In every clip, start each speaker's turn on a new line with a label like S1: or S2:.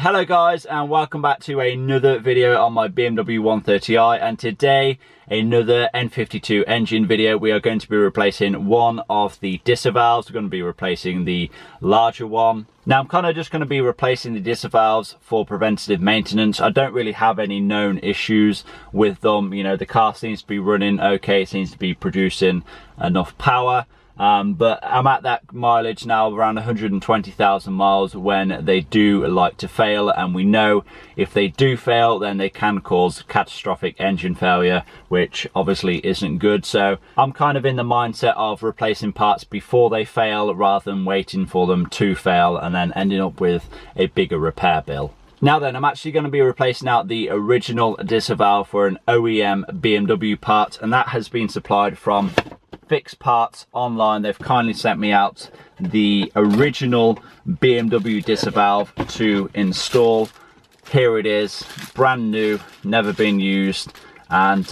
S1: Hello guys, and welcome back to another video on my BMW 130i, and today another N52 engine video. We are going to be replacing one of the Disa valves. We're going to be replacing the larger one. Now I'm kind of just going to be replacing the Disa valves for preventative maintenance. I don't really have any known issues with them. You know, the car seems to be running okay, it seems to be producing enough power. But I'm at that mileage now, around 120,000 miles, when they do like to fail, and we know if they do fail then they can cause catastrophic engine failure, which obviously isn't good. So I'm kind of in the mindset of replacing parts before they fail rather than waiting for them to fail and then ending up with a bigger repair bill. Now then, I'm actually going to be replacing out the original Disa valve for an OEM BMW part, and that has been supplied from Fix Parts online. They've kindly sent me out the original BMW Disa valve to install. Here it is, brand new, never been used. And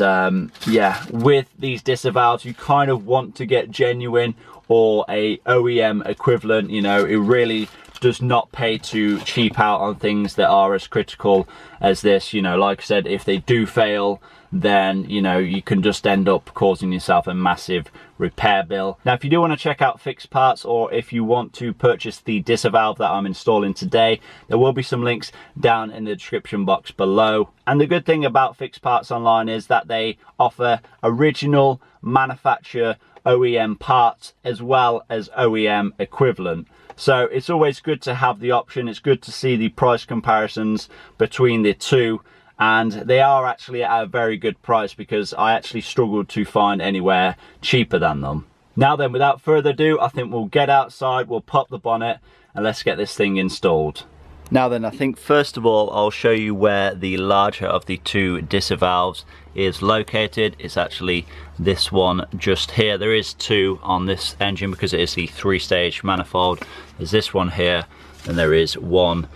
S1: yeah, with these Disa valves you kind of want to get genuine or a OEM equivalent. You know, it really does not pay to cheap out on things that are as critical as this. You know, like I said, if they do fail, then you know you can just end up causing yourself a massive repair bill. Now if you do want to check out Fix Parts, or if you want to purchase the Disa valve that I'm installing today, there will be some links down in the description box below. And the good thing about Fix Parts online is that they offer original manufacturer OEM parts as well as OEM equivalent. So it's always good to have the option. It's good to see the price comparisons between the two, and they are actually at a very good price because I actually struggled to find anywhere cheaper than them. Now then, without further ado, I think we'll get outside, we'll pop the bonnet, and let's get this thing installed. Now then, I think first of all I'll show you where the larger of the two Disa valves is located. It's actually this one just here. There is two on this engine because it is the 3-stage manifold. There's this one here, and there is one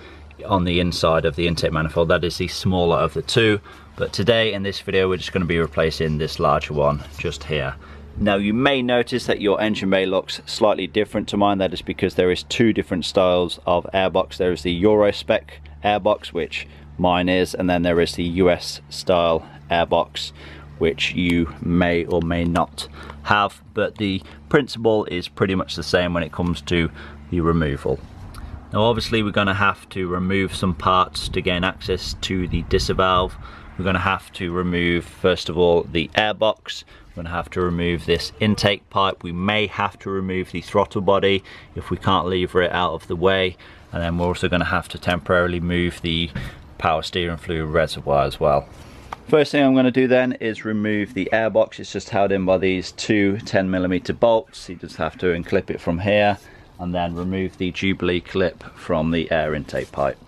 S1: on the inside of the intake manifold. That is the smaller of the two, but today in this video we're just going to be replacing this larger one just here. Now you may notice that your engine bay looks slightly different to mine. That is because there is two different styles of airbox. There is the Euro spec airbox, which mine is, and then there is the US style airbox, which you may or may not have, but the principle is pretty much the same when it comes to the removal. Now obviously we're going to have to remove some parts to gain access to the Disa valve. We're going to have to remove, first of all, the airbox. We're going to have to remove this intake pipe. We may have to remove the throttle body if we can't lever it out of the way. And then we're also going to have to temporarily move the power steering fluid reservoir as well. First thing I'm going to do then is remove the airbox. It's just held in by these two 10mm bolts. You just have to unclip it from here, and then remove the Jubilee clip from the air intake pipe.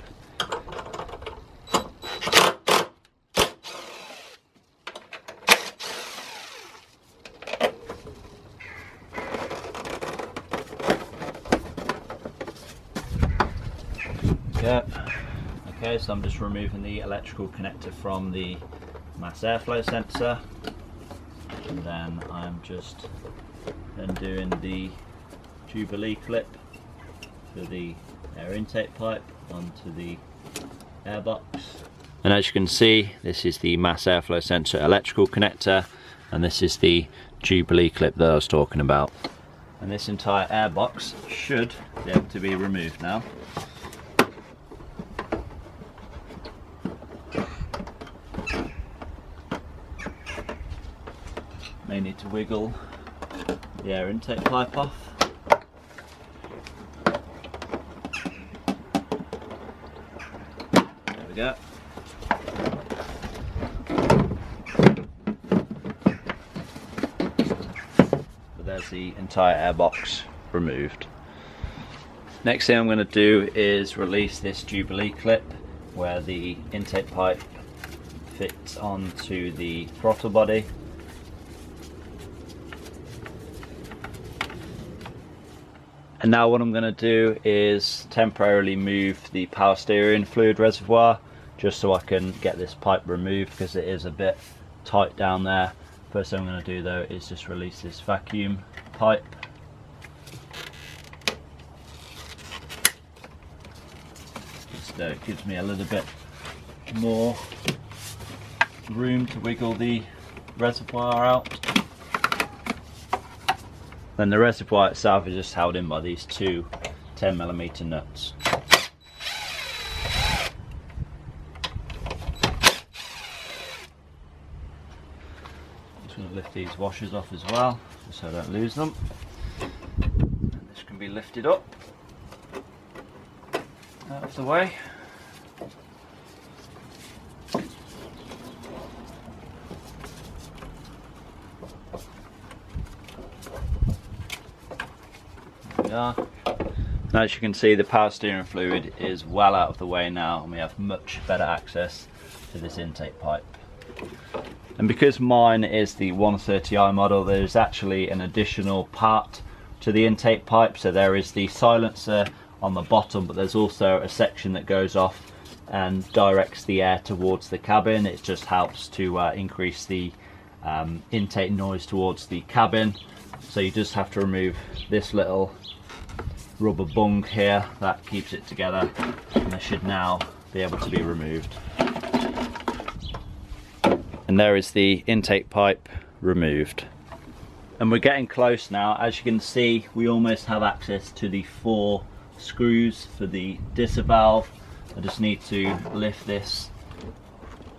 S1: Yeah. Okay, so I'm just removing the electrical connector from the mass airflow sensor, and then I'm just undoing the Jubilee clip for the air intake pipe onto the airbox. And as you can see, this is the mass airflow sensor electrical connector, and this is the Jubilee clip that I was talking about. And this entire airbox should be able to be removed now. May need to wiggle the air intake pipe off. There we go. But there's the entire airbox removed. Next thing I'm going to do is release this Jubilee clip where the intake pipe fits onto the throttle body. And now what I'm going to do is temporarily move the power steering fluid reservoir just so I can get this pipe removed because it is a bit tight down there. First thing I'm going to do though is just release this vacuum pipe. so it gives me a little bit more room to wiggle the reservoir out. Then the reservoir itself is just held in by these two 10mm nuts. Just going to lift these washers off as well, just so I don't lose them. And this can be lifted up out of the way. There we are. Now, as you can see, the power steering fluid is well out of the way now, and we have much better access to this intake pipe. And because mine is the 130i model, there's actually an additional part to the intake pipe. So there is the silencer on the bottom, but there's also a section that goes off and directs the air towards the cabin. It just helps to increase the intake noise towards the cabin. So you just have to remove this little rubber bung here that keeps it together, and they should now be able to be removed. And there is the intake pipe removed. And we're getting close now. As you can see, we almost have access to the 4 screws for the Disa valve. I just need to lift this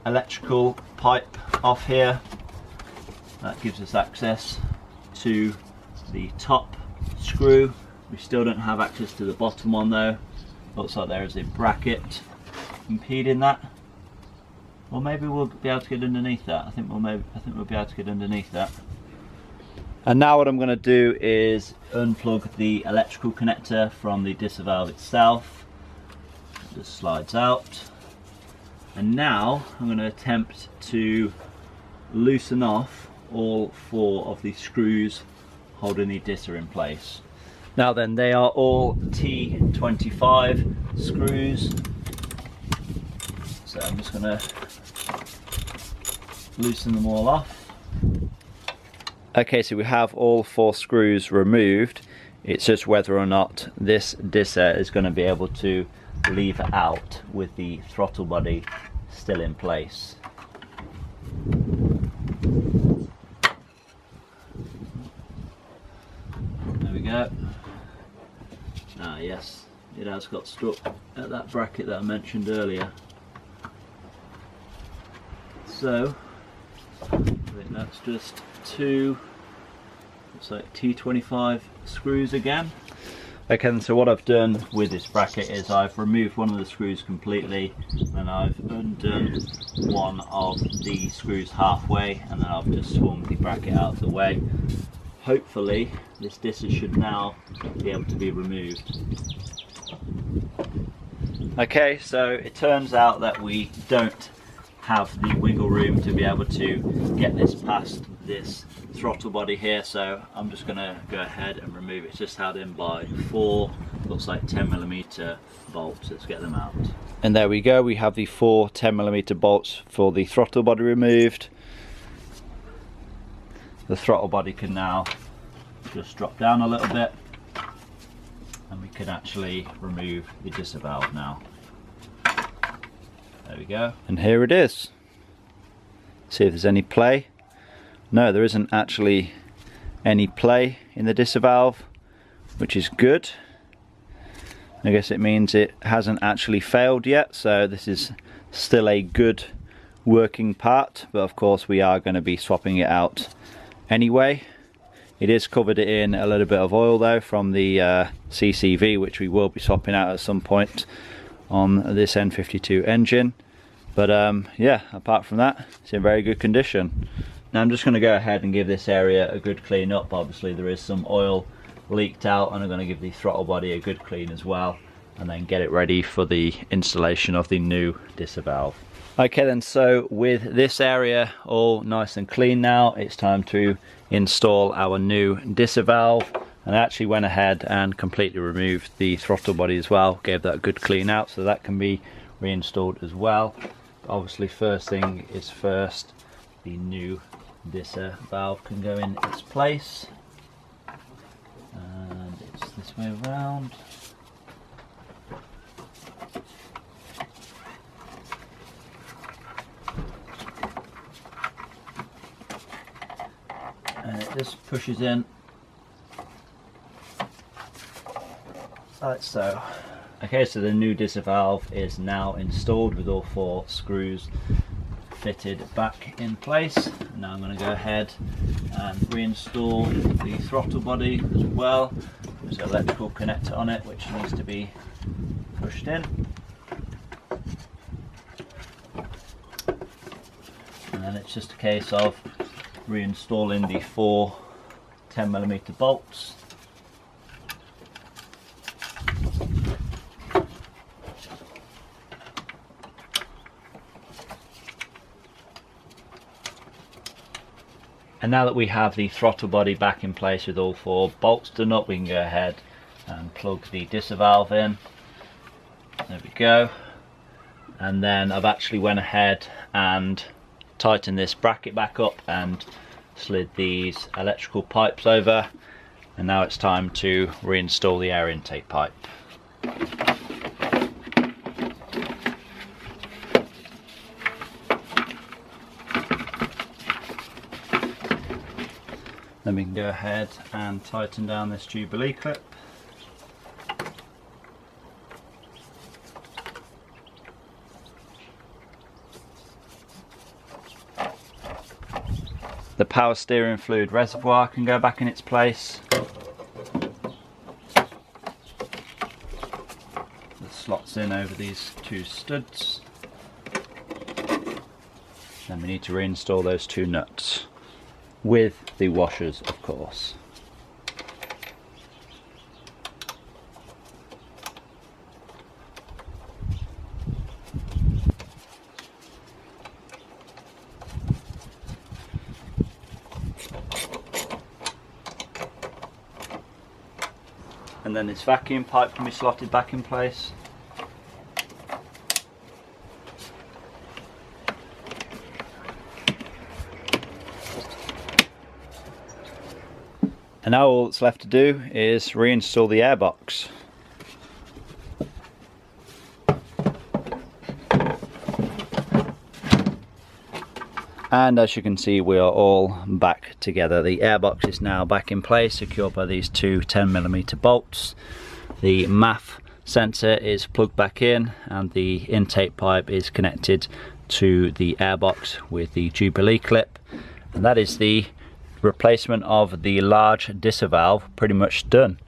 S1: electrical pipe off here. That gives us access to the top screw. We still don't have access to the bottom one though. Looks like there is a bracket impeding that. Or maybe we'll be able to get underneath that. I think we'll be able to get underneath that. And now what I'm going to do is unplug the electrical connector from the Disa valve itself. It just slides out. And now I'm going to attempt to loosen off all 4 of the screws holding the Disa in place. Now then, they are all T25 screws. So I'm just going to loosen them all off. Okay, so we have all 4 screws removed. It's just whether or not this Disa is going to be able to lever out with the throttle body still in place. There we go. Ah yes, it has got stuck at that bracket that I mentioned earlier. So I think that's just 2, looks like T25 screws again. Okay, so what I've done with this bracket is I've removed one of the screws completely, and I've undone one of the screws halfway, and then I've just swung the bracket out of the way. Hopefully this Disa should now be able to be removed. Okay, so it turns out that we don't have the wiggle room to be able to get this past this throttle body here, so I'm just going to go ahead and remove it. It's just held in by 4, looks like 10mm bolts. Let's get them out. And there we go, we have the 4 10mm bolts for the throttle body removed. The throttle body can now just drop down a little bit, and we can actually remove the Disa valve now. There we go. And here it is. See if there's any play. No, there isn't actually any play in the Disa valve, which is good. I guess it means it hasn't actually failed yet, so this is still a good working part, but of course we are going to be swapping it out anyway. It is covered in a little bit of oil though from the CCV, which we will be swapping out at some point on this N52 engine. But yeah, apart from that, it's in very good condition. Now I'm just going to go ahead and give this area a good clean up. Obviously there is some oil leaked out, and I'm going to give the throttle body a good clean as well, and then get it ready for the installation of the new Disa valve. Okay then, so with this area all nice and clean now, it's time to install our new Disa valve. And I actually went ahead and completely removed the throttle body as well, gave that a good clean out, so that can be reinstalled as well. Obviously first thing is first, the new Disa valve can go in its place, and it's this way around. this pushes in like so. Okay, so the new Disa valve is now installed with all 4 screws fitted back in place. Now I'm going to go ahead and reinstall the throttle body as well. There's an electrical connector on it which needs to be pushed in. And then it's just a case of reinstalling the 4 10mm bolts. And now that we have the throttle body back in place with all 4 bolts done up, we can go ahead and plug the Disa valve in. There we go. And then I've actually went ahead and tightened this bracket back up and slid these electrical pipes over. And now it's time to reinstall the air intake pipe. Then we can go ahead and tighten down this Jubilee clip. The power steering fluid reservoir can go back in its place. It slots in over these 2 studs. Then we need to reinstall those 2 nuts. With the washers, of course. And then this vacuum pipe can be slotted back in place. And now all that's left to do is reinstall the airbox. And as you can see, we are all back together. The airbox is now back in place, secured by these 2 10mm bolts. The MAF sensor is plugged back in, and the intake pipe is connected to the airbox with the Jubilee clip. And that is the replacement of the large Disa valve pretty much done.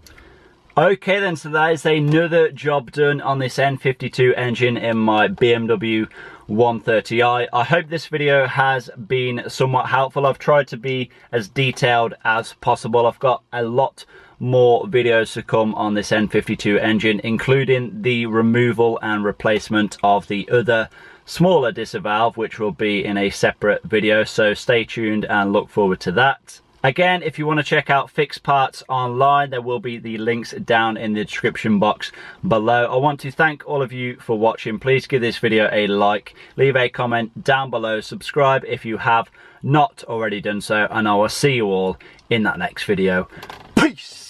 S1: Okay then, so that is another job done on this N52 engine in my BMW 130i. I hope this video has been somewhat helpful. I've tried to be as detailed as possible. I've got a lot more videos to come on this N52 engine, including the removal and replacement of the other smaller Disa valve, which will be in a separate video, so stay tuned and look forward to that. Again, if you want to check out fixed parts online, there will be the links down in the description box below. I want to thank all of you for watching. Please give this video a like, leave a comment down below, subscribe if you have not already done so, and I will see you all in that next video. Peace!